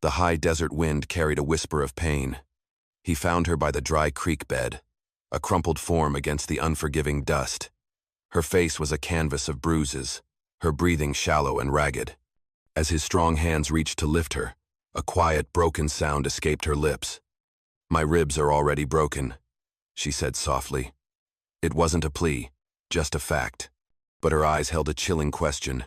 The high desert wind carried a whisper of pain. He found her by the dry creek bed, a crumpled form against the unforgiving dust. Her face was a canvas of bruises, her breathing shallow and ragged. As his strong hands reached to lift her, a quiet, broken sound escaped her lips. "My ribs are already broken," she said softly. It wasn't a plea, just a fact. But her eyes held a chilling question.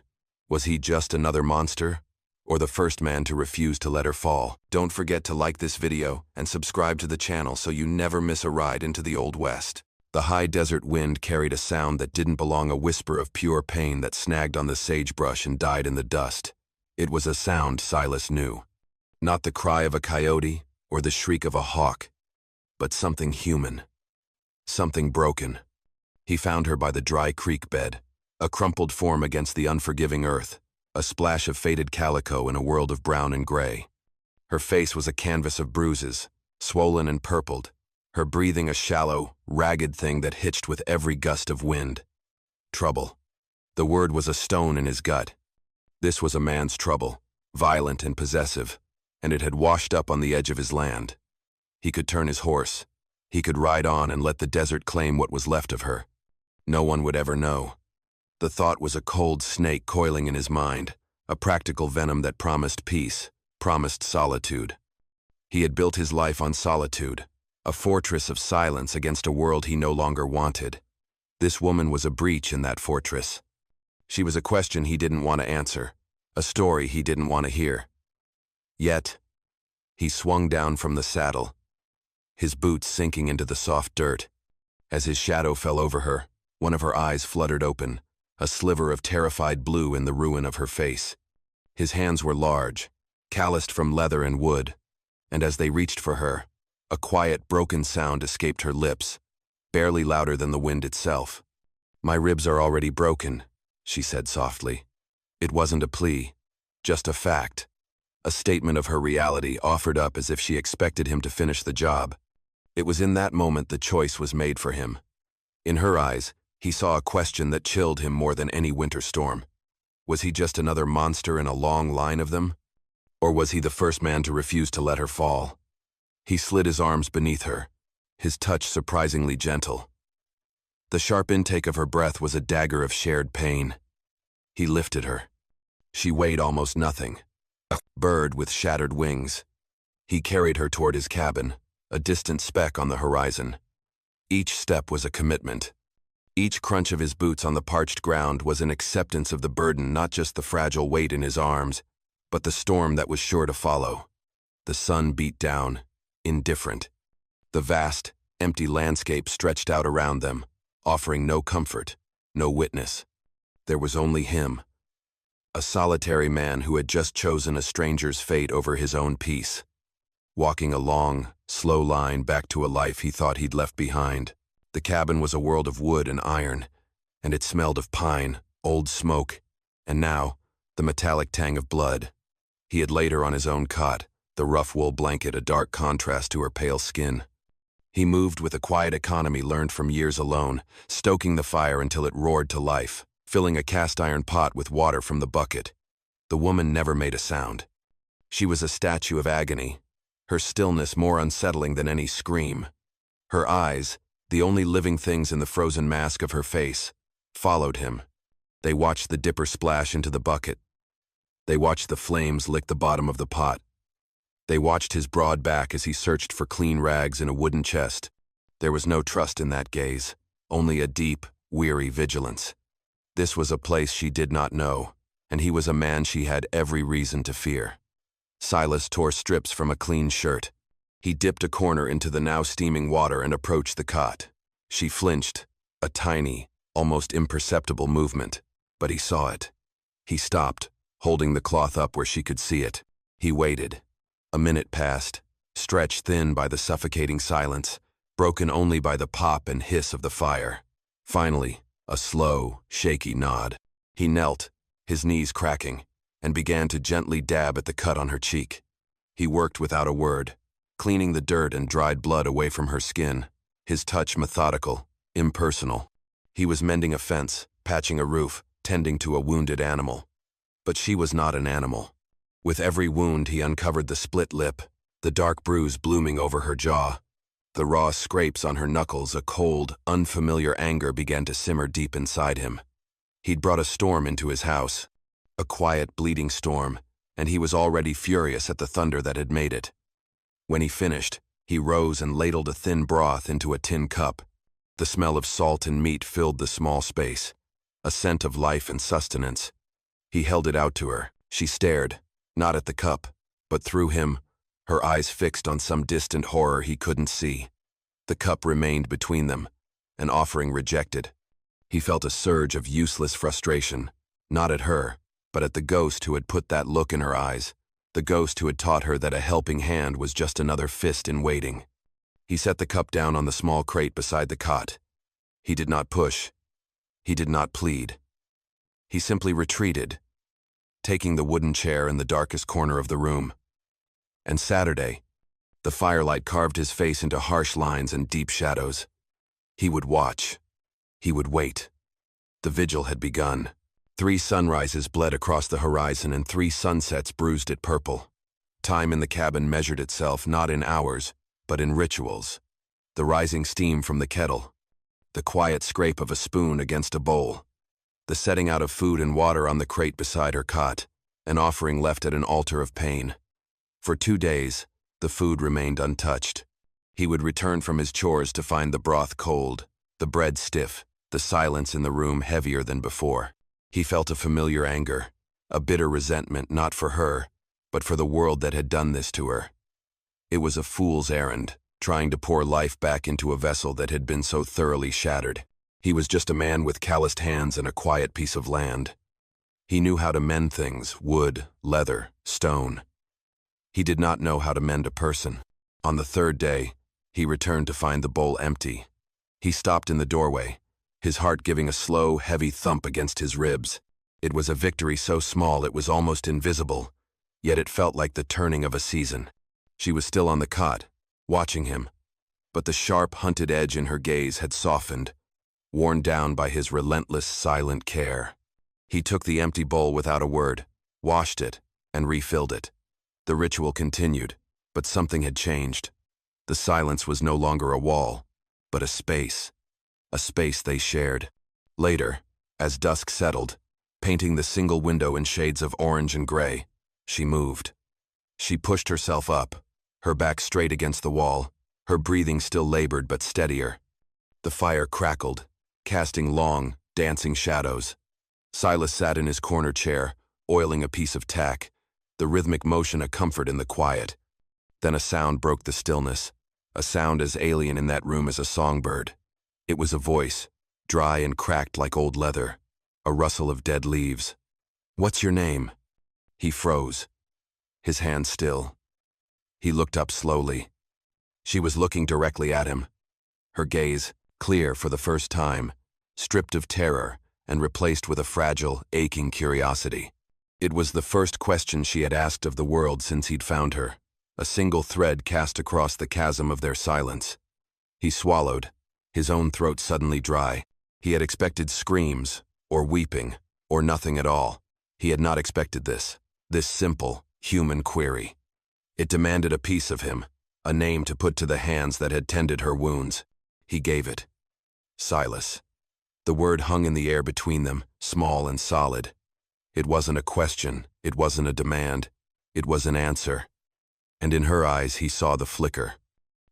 Was he just another monster, or the first man to refuse to let her fall? Don't forget to like this video and subscribe to the channel so you never miss a ride into the Old West. The high desert wind carried a sound that didn't belong, a whisper of pure pain that snagged on the sagebrush and died in the dust. It was a sound Silas knew. Not the cry of a coyote or the shriek of a hawk, but something human. Something broken. He found her by the dry creek bed, a crumpled form against the unforgiving earth, a splash of faded calico in a world of brown and gray. Her face was a canvas of bruises, swollen and purpled, her breathing a shallow, ragged thing that hitched with every gust of wind. Trouble. The word was a stone in his gut. This was a man's trouble, violent and possessive, and it had washed up on the edge of his land. He could turn his horse. He could ride on and let the desert claim what was left of her. No one would ever know. The thought was a cold snake coiling in his mind, a practical venom that promised peace, promised solitude. He had built his life on solitude, a fortress of silence against a world he no longer wanted. This woman was a breach in that fortress. She was a question he didn't want to answer, a story he didn't want to hear. Yet, he swung down from the saddle, his boots sinking into the soft dirt. As his shadow fell over her, one of her eyes fluttered open, a sliver of terrified blue in the ruin of her face. His hands were large, calloused from leather and wood, and as they reached for her, a quiet, broken sound escaped her lips, barely louder than the wind itself. "My ribs are already broken," she said softly. It wasn't a plea, just a fact, a statement of her reality offered up as if she expected him to finish the job. It was in that moment the choice was made for him. In her eyes, he saw a question that chilled him more than any winter storm. Was he just another monster in a long line of them? Or was he the first man to refuse to let her fall? He slid his arms beneath her, his touch surprisingly gentle. The sharp intake of her breath was a dagger of shared pain. He lifted her. She weighed almost nothing, a bird with shattered wings. He carried her toward his cabin, a distant speck on the horizon. Each step was a commitment. Each crunch of his boots on the parched ground was an acceptance of the burden, not just the fragile weight in his arms, but the storm that was sure to follow. The sun beat down, indifferent. The vast, empty landscape stretched out around them, offering no comfort, no witness. There was only him, a solitary man who had just chosen a stranger's fate over his own peace, walking a long, slow line back to a life he thought he'd left behind. The cabin was a world of wood and iron, and it smelled of pine, old smoke, and now, the metallic tang of blood. He had laid her on his own cot, the rough wool blanket a dark contrast to her pale skin. He moved with a quiet economy learned from years alone, stoking the fire until it roared to life, filling a cast-iron pot with water from the bucket. The woman never made a sound. She was a statue of agony, her stillness more unsettling than any scream. Her eyes, the only living things in the frozen mask of her face, followed him. They watched the dipper splash into the bucket. They watched the flames lick the bottom of the pot. They watched his broad back as he searched for clean rags in a wooden chest. There was no trust in that gaze, only a deep, weary vigilance. This was a place she did not know, and he was a man she had every reason to fear. Silas tore strips from a clean shirt. He dipped a corner into the now steaming water and approached the cot. She flinched, a tiny, almost imperceptible movement, but he saw it. He stopped, holding the cloth up where she could see it. He waited. A minute passed, stretched thin by the suffocating silence, broken only by the pop and hiss of the fire. Finally, a slow, shaky nod. He knelt, his knees cracking, and began to gently dab at the cut on her cheek. He worked without a word, cleaning the dirt and dried blood away from her skin, his touch methodical, impersonal. He was mending a fence, patching a roof, tending to a wounded animal. But she was not an animal. With every wound he uncovered the split lip, the dark bruise blooming over her jaw. The raw scrapes on her knuckles, a cold, unfamiliar anger began to simmer deep inside him. He'd brought a storm into his house, a quiet, bleeding storm, and he was already furious at the thunder that had made it. When he finished, he rose and ladled a thin broth into a tin cup. The smell of salt and meat filled the small space, a scent of life and sustenance. He held it out to her. She stared, not at the cup, but through him, her eyes fixed on some distant horror he couldn't see. The cup remained between them, an offering rejected. He felt a surge of useless frustration, not at her, but at the ghost who had put that look in her eyes, the ghost who had taught her that a helping hand was just another fist in waiting. He set the cup down on the small crate beside the cot. He did not push. He did not plead. He simply retreated, taking the wooden chair in the darkest corner of the room. And Saturday, the firelight carved his face into harsh lines and deep shadows. He would watch. He would wait. The vigil had begun. 3 sunrises bled across the horizon and 3 sunsets bruised it purple. Time in the cabin measured itself not in hours, but in rituals. The rising steam from the kettle, the quiet scrape of a spoon against a bowl, the setting out of food and water on the crate beside her cot, an offering left at an altar of pain. For 2 days, the food remained untouched. He would return from his chores to find the broth cold, the bread stiff, the silence in the room heavier than before. He felt a familiar anger, a bitter resentment not for her, but for the world that had done this to her. It was a fool's errand, trying to pour life back into a vessel that had been so thoroughly shattered. He was just a man with calloused hands and a quiet piece of land. He knew how to mend things, wood, leather, stone. He did not know how to mend a person. On the 3rd day, he returned to find the bowl empty. He stopped in the doorway, his heart giving a slow, heavy thump against his ribs. It was a victory so small it was almost invisible, yet it felt like the turning of a season. She was still on the cot, watching him, but the sharp, hunted edge in her gaze had softened, worn down by his relentless, silent care. He took the empty bowl without a word, washed it, and refilled it. The ritual continued, but something had changed. The silence was no longer a wall, but a space they shared. Later, as dusk settled, painting the single window in shades of orange and gray, she moved. She pushed herself up, her back straight against the wall, her breathing still labored but steadier. The fire crackled, casting long, dancing shadows. Silas sat in his corner chair, oiling a piece of tack, the rhythmic motion a comfort in the quiet. Then a sound broke the stillness, a sound as alien in that room as a songbird. It was a voice, dry and cracked like old leather, a rustle of dead leaves. "What's your name?" He froze, his hand still. He looked up slowly. She was looking directly at him, her gaze, clear for the first time, stripped of terror and replaced with a fragile, aching curiosity. It was the first question she had asked of the world since he'd found her, a single thread cast across the chasm of their silence. He swallowed, his own throat suddenly dry. He had expected screams, or weeping, or nothing at all. He had not expected this simple, human query. It demanded a piece of him, a name to put to the hands that had tended her wounds. He gave it. Silas. The word hung in the air between them, small and solid. It wasn't a question, it wasn't a demand, it was an answer. And in her eyes he saw the flicker,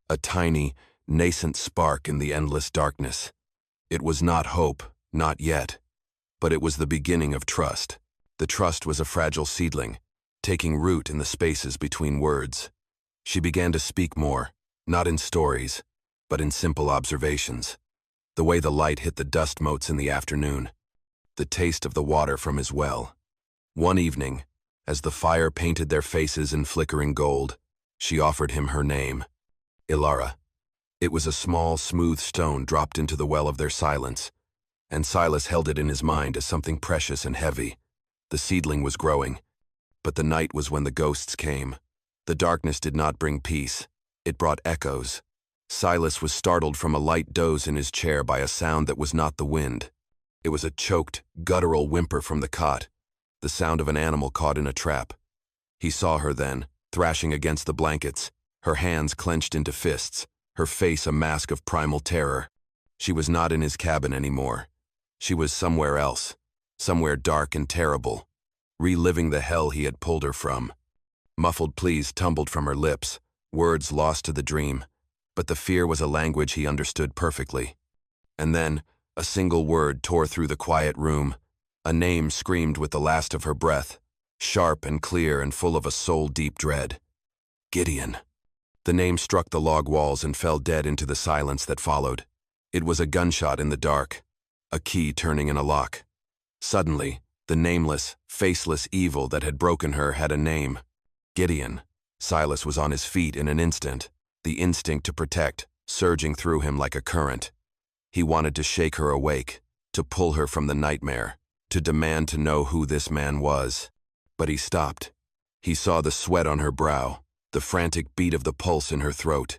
a tiny, nascent spark in the endless darkness. It was not hope, not yet, but it was the beginning of trust. The trust was a fragile seedling, taking root in the spaces between words. She began to speak more, not in stories, but in simple observations. The way the light hit the dust motes in the afternoon, the taste of the water from his well. One evening, as the fire painted their faces in flickering gold, she offered him her name, Ilara. It was a small, smooth stone dropped into the well of their silence, and Silas held it in his mind as something precious and heavy. The seedling was growing, but the night was when the ghosts came. The darkness did not bring peace, it brought echoes. Silas was startled from a light doze in his chair by a sound that was not the wind. It was a choked, guttural whimper from the cot, the sound of an animal caught in a trap. He saw her then, thrashing against the blankets, her hands clenched into fists, her face a mask of primal terror. She was not in his cabin anymore. She was somewhere else, somewhere dark and terrible, reliving the hell he had pulled her from. Muffled pleas tumbled from her lips, words lost to the dream, but the fear was a language he understood perfectly. And then, a single word tore through the quiet room, a name screamed with the last of her breath, sharp and clear and full of a soul-deep dread. Gideon. The name struck the log walls and fell dead into the silence that followed. It was a gunshot in the dark, a key turning in a lock. Suddenly, the nameless, faceless evil that had broken her had a name. Gideon. Silas was on his feet in an instant, the instinct to protect, surging through him like a current. He wanted to shake her awake, to pull her from the nightmare, to demand to know who this man was. But he stopped. He saw the sweat on her brow, the frantic beat of the pulse in her throat.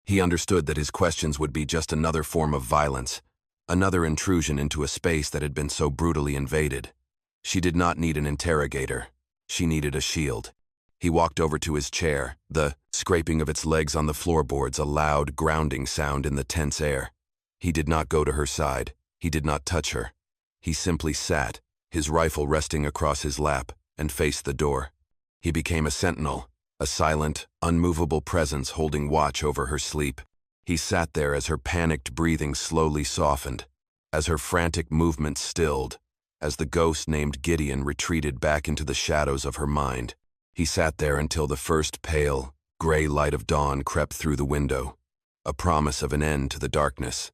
He understood that his questions would be just another form of violence, another intrusion into a space that had been so brutally invaded. She did not need an interrogator. She needed a shield. He walked over to his chair, the scraping of its legs on the floorboards a loud, grounding sound in the tense air. He did not go to her side. He did not touch her. He simply sat, his rifle resting across his lap, and faced the door. He became a sentinel, a silent, unmovable presence holding watch over her sleep. He sat there as her panicked breathing slowly softened, as her frantic movements stilled, as the ghost named Gideon retreated back into the shadows of her mind. He sat there until the first pale, gray light of dawn crept through the window, a promise of an end to the darkness.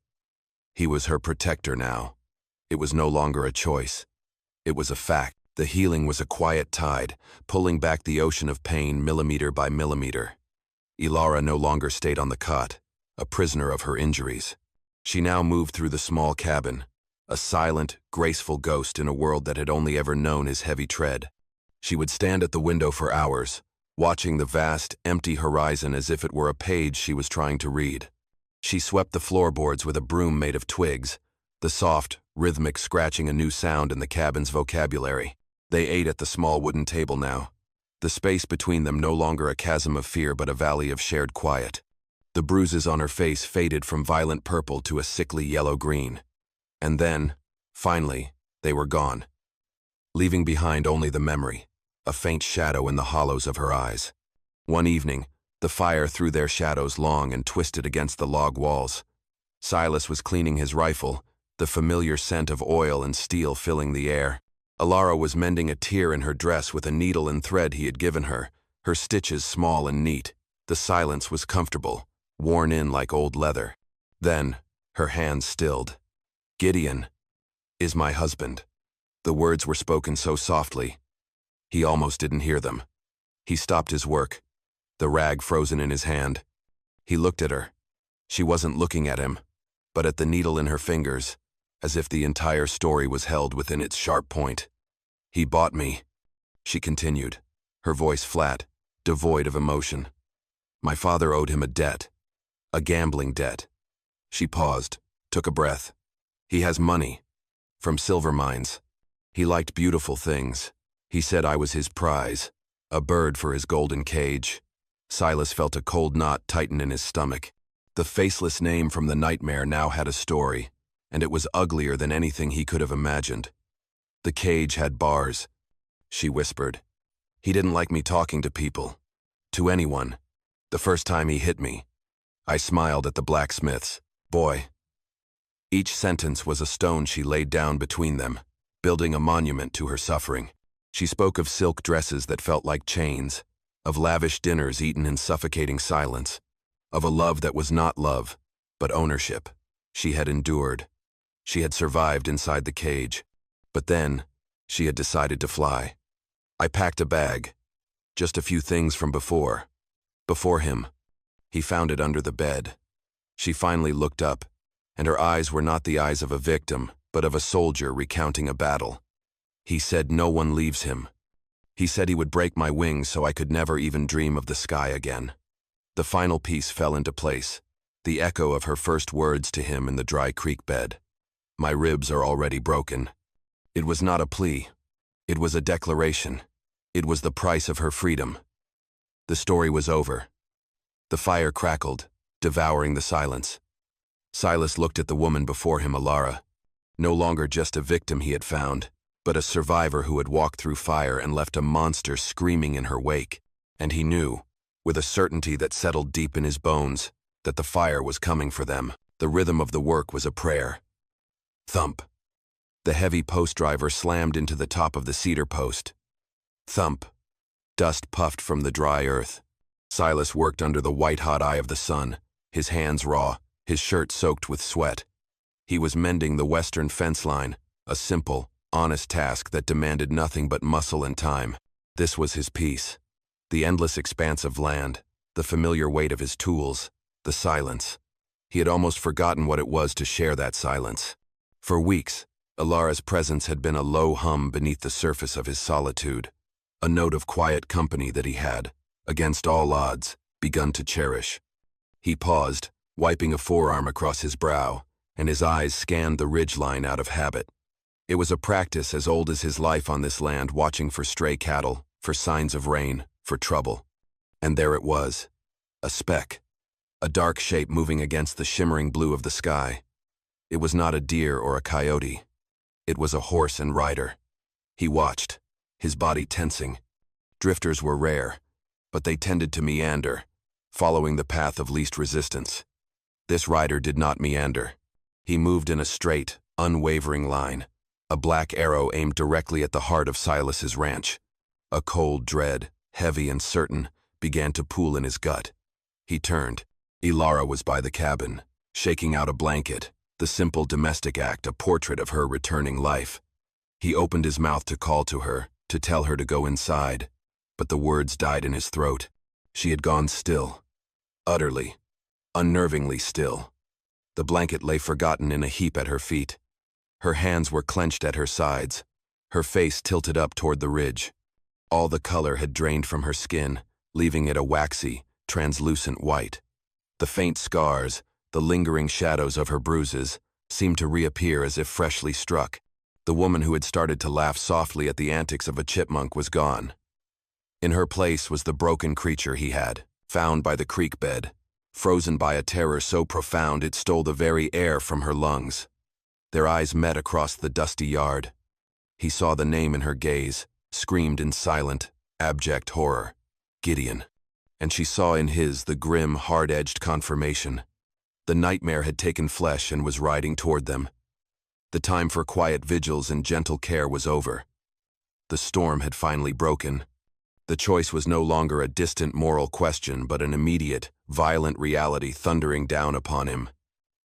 He was her protector now. It was no longer a choice. It was a fact. The healing was a quiet tide, pulling back the ocean of pain millimeter by millimeter. Ilara no longer stayed on the cot, a prisoner of her injuries. She now moved through the small cabin, a silent, graceful ghost in a world that had only ever known his heavy tread. She would stand at the window for hours, watching the vast, empty horizon as if it were a page she was trying to read. She swept the floorboards with a broom made of twigs, the soft, rhythmic scratching a new sound in the cabin's vocabulary. They ate at the small wooden table now, the space between them no longer a chasm of fear but a valley of shared quiet. The bruises on her face faded from violent purple to a sickly yellow-green. And then, finally, they were gone, leaving behind only the memory, a faint shadow in the hollows of her eyes. One evening, the fire threw their shadows long and twisted against the log walls. Silas was cleaning his rifle, the familiar scent of oil and steel filling the air. Ilara was mending a tear in her dress with a needle and thread he had given her, her stitches small and neat. The silence was comfortable, worn in like old leather. Then, her hands stilled. Gideon is my husband. The words were spoken so softly, he almost didn't hear them. He stopped his work, the rag frozen in his hand. He looked at her. She wasn't looking at him, but at the needle in her fingers, as if the entire story was held within its sharp point. He bought me, she continued, her voice flat, devoid of emotion. My father owed him a debt, a gambling debt. She paused, took a breath. He has money, from silver mines. He liked beautiful things. He said I was his prize, a bird for his golden cage. Silas felt a cold knot tighten in his stomach. The faceless name from the nightmare now had a story, and it was uglier than anything he could have imagined. The cage had bars, she whispered. He didn't like me talking to people, to anyone. The first time he hit me, I smiled at the blacksmiths. Boy. Each sentence was a stone she laid down between them, building a monument to her suffering. She spoke of silk dresses that felt like chains, of lavish dinners eaten in suffocating silence, of a love that was not love, but ownership. She had endured. She had survived inside the cage. But then, she had decided to fly. I packed a bag. Just a few things from before. Before him. He found it under the bed. She finally looked up, and her eyes were not the eyes of a victim, but of a soldier recounting a battle. He said no one leaves him. He said he would break my wings so I could never even dream of the sky again. The final piece fell into place, the echo of her first words to him in the dry creek bed. My ribs are already broken. It was not a plea. It was a declaration. It was the price of her freedom. The story was over. The fire crackled, devouring the silence. Silas looked at the woman before him, Alara, no longer just a victim he had found, but a survivor who had walked through fire and left a monster screaming in her wake. And he knew, with a certainty that settled deep in his bones, that the fire was coming for them. The rhythm of the work was a prayer. Thump. The heavy post driver slammed into the top of the cedar post. Thump. Dust puffed from the dry earth. Silas worked under the white-hot eye of the sun, his hands raw, his shirt soaked with sweat. He was mending the western fence line, a simple, honest task that demanded nothing but muscle and time. This was his peace. The endless expanse of land, the familiar weight of his tools, the silence. He had almost forgotten what it was to share that silence. For weeks, Alara's presence had been a low hum beneath the surface of his solitude, a note of quiet company that he had, against all odds, begun to cherish. He paused, wiping a forearm across his brow, and his eyes scanned the ridgeline out of habit. It was a practice as old as his life on this land, watching for stray cattle, for signs of rain, for trouble. And there it was, a speck, a dark shape moving against the shimmering blue of the sky. It was not a deer or a coyote. It was a horse and rider. He watched, his body tensing. Drifters were rare, but they tended to meander, following the path of least resistance. This rider did not meander. He moved in a straight, unwavering line, a black arrow aimed directly at the heart of Silas's ranch. A cold dread, heavy and certain, began to pool in his gut. He turned. Alara was by the cabin, shaking out a blanket, the simple domestic act, a portrait of her returning life. He opened his mouth to call to her, to tell her to go inside, but the words died in his throat. She had gone still, utterly, unnervingly still. The blanket lay forgotten in a heap at her feet. Her hands were clenched at her sides, her face tilted up toward the ridge. All the color had drained from her skin, leaving it a waxy, translucent white. The faint scars, the lingering shadows of her bruises, seemed to reappear as if freshly struck. The woman who had started to laugh softly at the antics of a chipmunk was gone. In her place was the broken creature he had found by the creek bed, frozen by a terror so profound it stole the very air from her lungs. Their eyes met across the dusty yard. He saw the name in her gaze, screamed in silent, abject horror. Gideon. And she saw in his the grim, hard-edged confirmation. The nightmare had taken flesh and was riding toward them. The time for quiet vigils and gentle care was over. The storm had finally broken. The choice was no longer a distant moral question, but an immediate, violent reality thundering down upon him.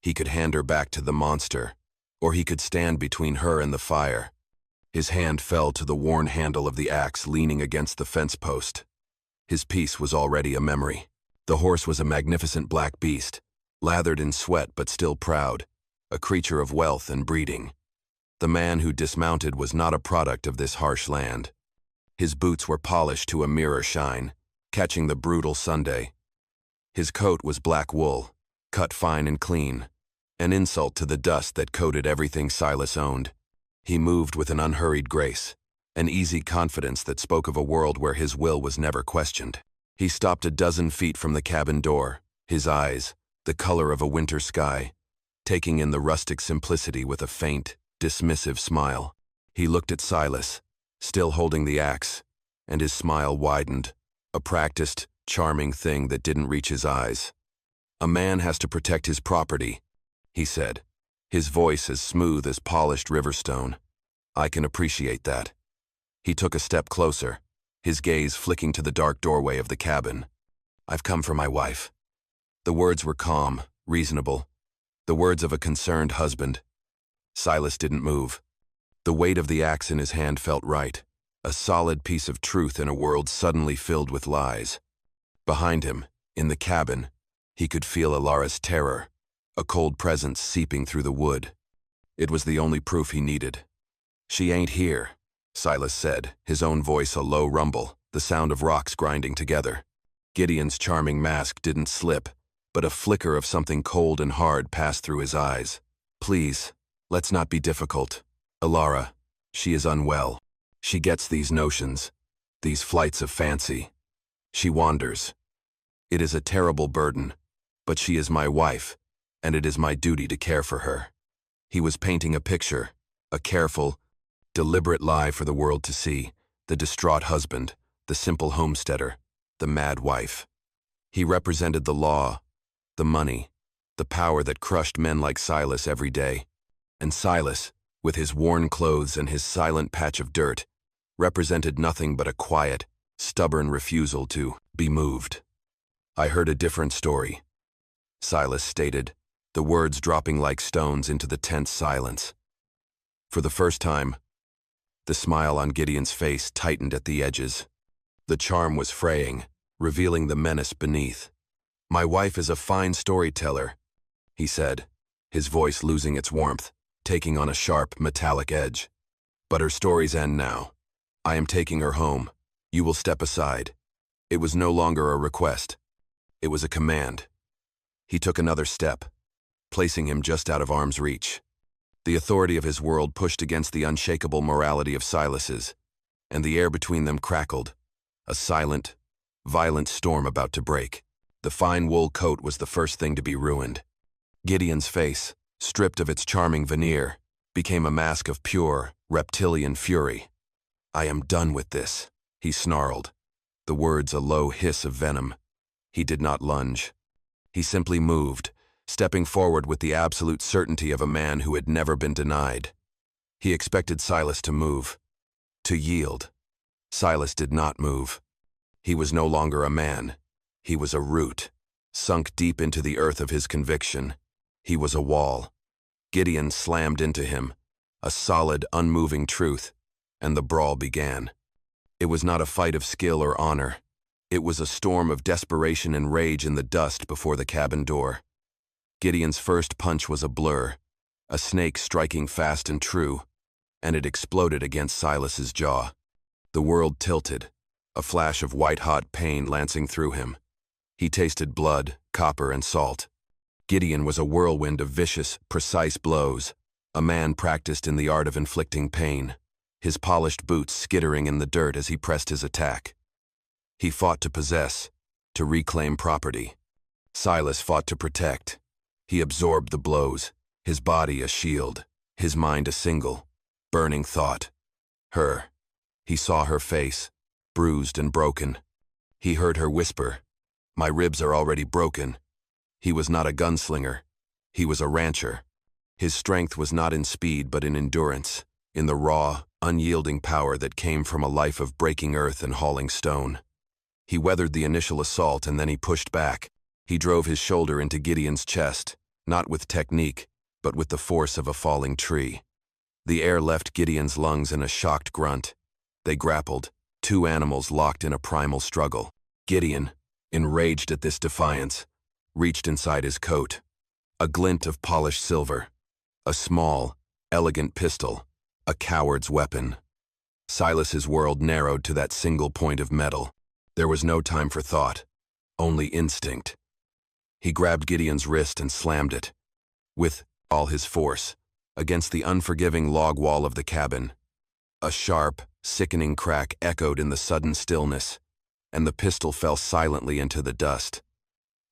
He could hand her back to the monster, or he could stand between her and the fire. His hand fell to the worn handle of the axe leaning against the fence post. His peace was already a memory. The horse was a magnificent black beast, lathered in sweat but still proud, a creature of wealth and breeding. The man who dismounted was not a product of this harsh land. His boots were polished to a mirror shine, catching the brutal Sunday. His coat was black wool, cut fine and clean, an insult to the dust that coated everything Silas owned. He moved with an unhurried grace, an easy confidence that spoke of a world where his will was never questioned. He stopped a dozen feet from the cabin door, his eyes, the color of a winter sky, taking in the rustic simplicity with a faint, dismissive smile. He looked at Silas, still holding the axe, and his smile widened, a practiced, charming thing that didn't reach his eyes. "A man has to protect his property," he said, his voice as smooth as polished riverstone. "I can appreciate that." He took a step closer, his gaze flicking to the dark doorway of the cabin. "I've come for my wife." The words were calm, reasonable, the words of a concerned husband. Silas didn't move. The weight of the axe in his hand felt right, a solid piece of truth in a world suddenly filled with lies. Behind him, in the cabin, he could feel Alara's terror, a cold presence seeping through the wood. It was the only proof he needed. "She ain't here," Silas said, his own voice a low rumble, the sound of rocks grinding together. Gideon's charming mask didn't slip, but a flicker of something cold and hard passed through his eyes. "Please, let's not be difficult. Alara, she is unwell. She gets these notions. These flights of fancy. She wanders. It is a terrible burden, but she is my wife, and it is my duty to care for her. He was painting a picture, a careful, deliberate lie for the world to see, the distraught husband, the simple homesteader, the mad wife. He represented the law, the money, the power that crushed men like Silas every day. And Silas, with his worn clothes and his silent patch of dirt, represented nothing but a quiet, stubborn refusal to be moved. I heard a different story, Silas stated, the words dropping like stones into the tense silence. For the first time, the smile on Gideon's face tightened at the edges. The charm was fraying, revealing the menace beneath. "My wife is a fine storyteller," he said, his voice losing its warmth, taking on a sharp, metallic edge. "But her stories end now. I am taking her home. You will step aside." It was no longer a request. It was a command. He took another step, placing him just out of arm's reach. The authority of his world pushed against the unshakable morality of Silas's, and the air between them crackled, a silent, violent storm about to break. The fine wool coat was the first thing to be ruined. Gideon's face, stripped of its charming veneer, became a mask of pure, reptilian fury. "I am done with this," he snarled, the words a low hiss of venom. He did not lunge. He simply moved, stepping forward with the absolute certainty of a man who had never been denied. He expected Silas to move, to yield. Silas did not move. He was no longer a man. He was a root, sunk deep into the earth of his conviction. He was a wall. Gideon slammed into him, a solid, unmoving truth, and the brawl began. It was not a fight of skill or honor. It was a storm of desperation and rage in the dust before the cabin door. Gideon's first punch was a blur, a snake striking fast and true, and it exploded against Silas's jaw. The world tilted, a flash of white-hot pain lancing through him. He tasted blood, copper, and salt. Gideon was a whirlwind of vicious, precise blows, a man practiced in the art of inflicting pain, his polished boots skittering in the dirt as he pressed his attack. He fought to possess, to reclaim property. Silas fought to protect. He absorbed the blows, his body a shield, his mind a single, burning thought. Her. He saw her face, bruised and broken. He heard her whisper, "My ribs are already broken." He was not a gunslinger. He was a rancher. His strength was not in speed but in endurance, in the raw, unyielding power that came from a life of breaking earth and hauling stone. He weathered the initial assault and then he pushed back. He drove his shoulder into Gideon's chest, not with technique, but with the force of a falling tree. The air left Gideon's lungs in a shocked grunt. They grappled, two animals locked in a primal struggle. Gideon, enraged at this defiance, reached inside his coat. A glint of polished silver. A small, elegant pistol. A coward's weapon. Silas's world narrowed to that single point of metal. There was no time for thought, only instinct. He grabbed Gideon's wrist and slammed it, with all his force, against the unforgiving log wall of the cabin. A sharp, sickening crack echoed in the sudden stillness, and the pistol fell silently into the dust.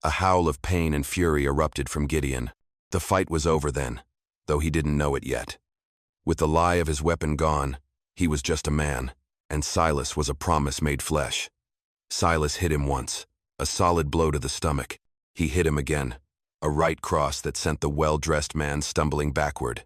A howl of pain and fury erupted from Gideon. The fight was over then, though he didn't know it yet. With the lie of his weapon gone, he was just a man, and Silas was a promise made flesh. Silas hit him once, a solid blow to the stomach. He hit him again, a right cross that sent the well-dressed man stumbling backward.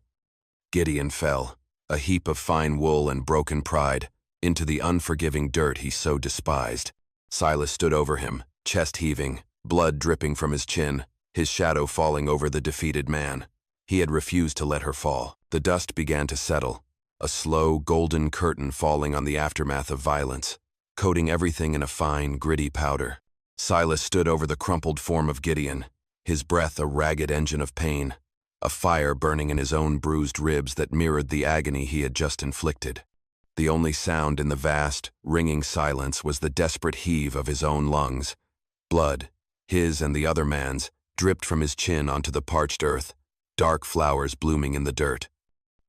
Gideon fell, a heap of fine wool and broken pride, into the unforgiving dirt he so despised. Silas stood over him, chest heaving, blood dripping from his chin, his shadow falling over the defeated man. He had refused to let her fall. The dust began to settle, a slow, golden curtain falling on the aftermath of violence, coating everything in a fine, gritty powder. Silas stood over the crumpled form of Gideon, his breath a ragged engine of pain, a fire burning in his own bruised ribs that mirrored the agony he had just inflicted. The only sound in the vast, ringing silence was the desperate heave of his own lungs. Blood, his and the other man's, dripped from his chin onto the parched earth, dark flowers blooming in the dirt.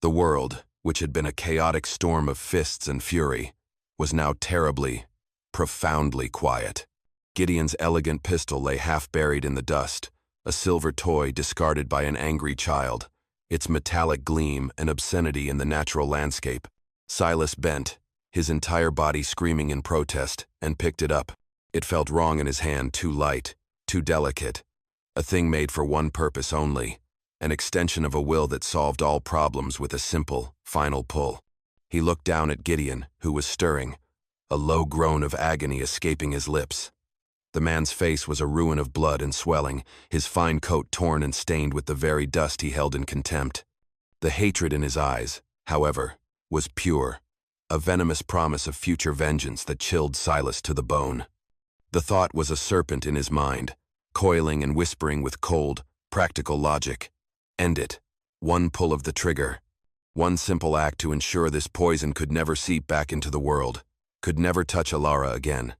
The world, which had been a chaotic storm of fists and fury, was now terribly, profoundly quiet. Gideon's elegant pistol lay half buried in the dust, a silver toy discarded by an angry child, its metallic gleam an obscenity in the natural landscape. Silas bent, his entire body screaming in protest, and picked it up. It felt wrong in his hand, too light, too delicate, a thing made for one purpose only, an extension of a will that solved all problems with a simple, final pull. He looked down at Gideon, who was stirring, a low groan of agony escaping his lips. The man's face was a ruin of blood and swelling, his fine coat torn and stained with the very dust he held in contempt. The hatred in his eyes, however, was pure, a venomous promise of future vengeance that chilled Silas to the bone. The thought was a serpent in his mind, coiling and whispering with cold, practical logic. End it. One pull of the trigger. One simple act to ensure this poison could never seep back into the world, could never touch Alara again.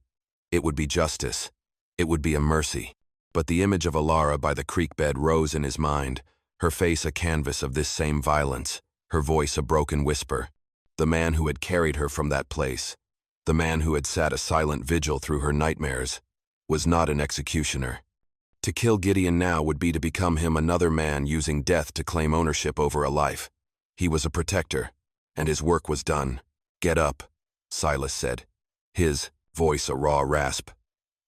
It would be justice. It would be a mercy. But the image of Alara by the creek bed rose in his mind, her face a canvas of this same violence, her voice a broken whisper. The man who had carried her from that place, the man who had sat a silent vigil through her nightmares, was not an executioner. To kill Gideon now would be to become him another man using death to claim ownership over a life. He was a protector, and his work was done. "Get up," Silas said, his voice a raw rasp.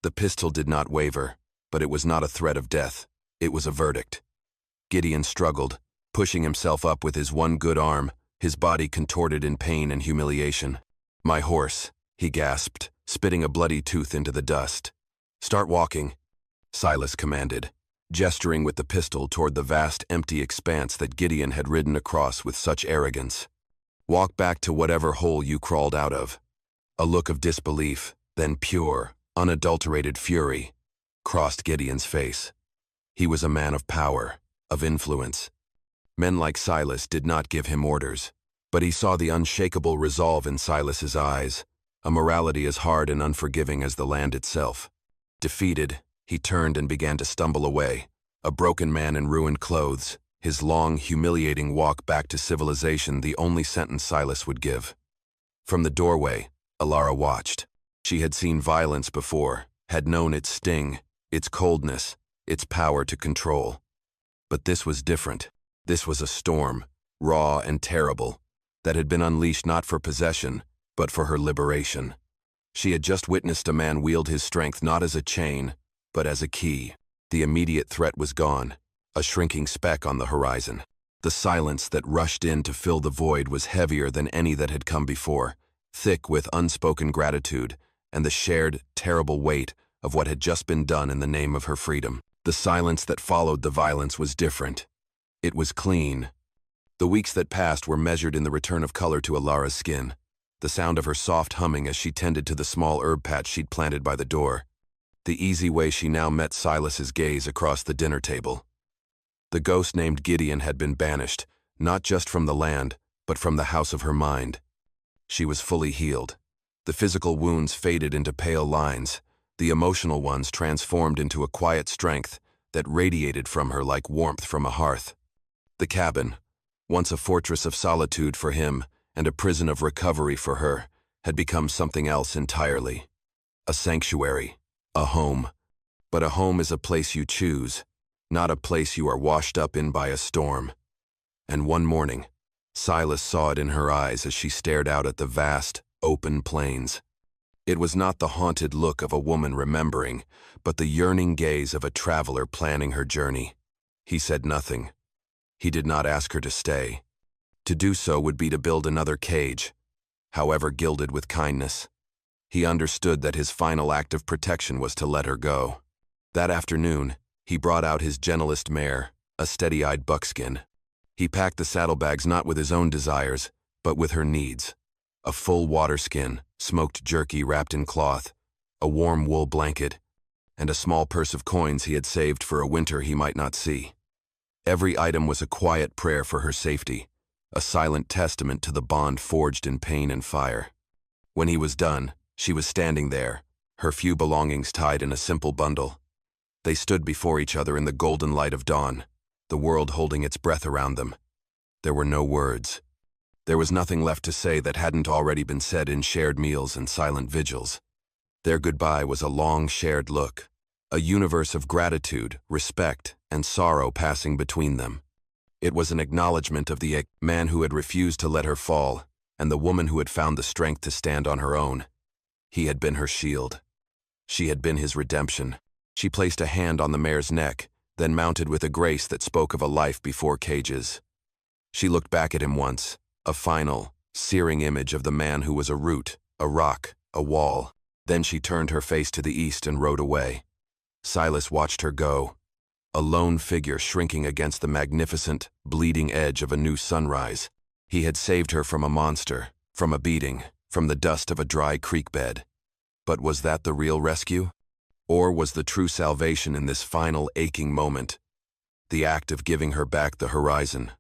The pistol did not waver, but it was not a threat of death. It was a verdict. Gideon struggled, pushing himself up with his one good arm, his body contorted in pain and humiliation. "My horse," he gasped, spitting a bloody tooth into the dust. "Start walking," Silas commanded, gesturing with the pistol toward the vast empty expanse that Gideon had ridden across with such arrogance. "Walk back to whatever hole you crawled out of." A look of disbelief, then pure, unadulterated fury, crossed Gideon's face. He was a man of power, of influence. Men like Silas did not give him orders, but he saw the unshakable resolve in Silas's eyes, a morality as hard and unforgiving as the land itself. Defeated, he turned and began to stumble away, a broken man in ruined clothes, his long, humiliating walk back to civilization the only sentence Silas would give. From the doorway, Alara watched. She had seen violence before, had known its sting, its coldness, its power to control. But this was different. This was a storm, raw and terrible, that had been unleashed not for possession, but for her liberation. She had just witnessed a man wield his strength not as a chain, but as a key. The immediate threat was gone, a shrinking speck on the horizon. The silence that rushed in to fill the void was heavier than any that had come before, thick with unspoken gratitude and the shared, terrible weight of what had just been done in the name of her freedom. The silence that followed the violence was different. It was clean. The weeks that passed were measured in the return of color to Alara's skin, the sound of her soft humming as she tended to the small herb patch she'd planted by the door, the easy way she now met Silas's gaze across the dinner table. The ghost named Gideon had been banished, not just from the land, but from the house of her mind. She was fully healed. The physical wounds faded into pale lines, the emotional ones transformed into a quiet strength that radiated from her like warmth from a hearth. The cabin, once a fortress of solitude for him and a prison of recovery for her, had become something else entirely. A sanctuary, a home. But a home is a place you choose, not a place you are washed up in by a storm. And one morning, Silas saw it in her eyes as she stared out at the vast, open plains. It was not the haunted look of a woman remembering, but the yearning gaze of a traveler planning her journey. He said nothing. He did not ask her to stay. To do so would be to build another cage, however gilded with kindness. He understood that his final act of protection was to let her go. That afternoon, he brought out his gentlest mare, a steady-eyed buckskin. He packed the saddlebags not with his own desires, but with her needs. A full water skin, smoked jerky wrapped in cloth, a warm wool blanket, and a small purse of coins he had saved for a winter he might not see. Every item was a quiet prayer for her safety, a silent testament to the bond forged in pain and fire. When he was done, she was standing there, her few belongings tied in a simple bundle. They stood before each other in the golden light of dawn, the world holding its breath around them. There were no words. There was nothing left to say that hadn't already been said in shared meals and silent vigils. Their goodbye was a long shared look, a universe of gratitude, respect, and sorrow passing between them. It was an acknowledgement of the man who had refused to let her fall, and the woman who had found the strength to stand on her own. He had been her shield. She had been his redemption. She placed a hand on the mare's neck, then mounted with a grace that spoke of a life before cages. She looked back at him once, a final, searing image of the man who was a root, a rock, a wall. Then she turned her face to the east and rode away. Silas watched her go, a lone figure shrinking against the magnificent, bleeding edge of a new sunrise. He had saved her from a monster, from a beating, from the dust of a dry creek bed. But was that the real rescue? Or was the true salvation in this final aching moment? The act of giving her back the horizon,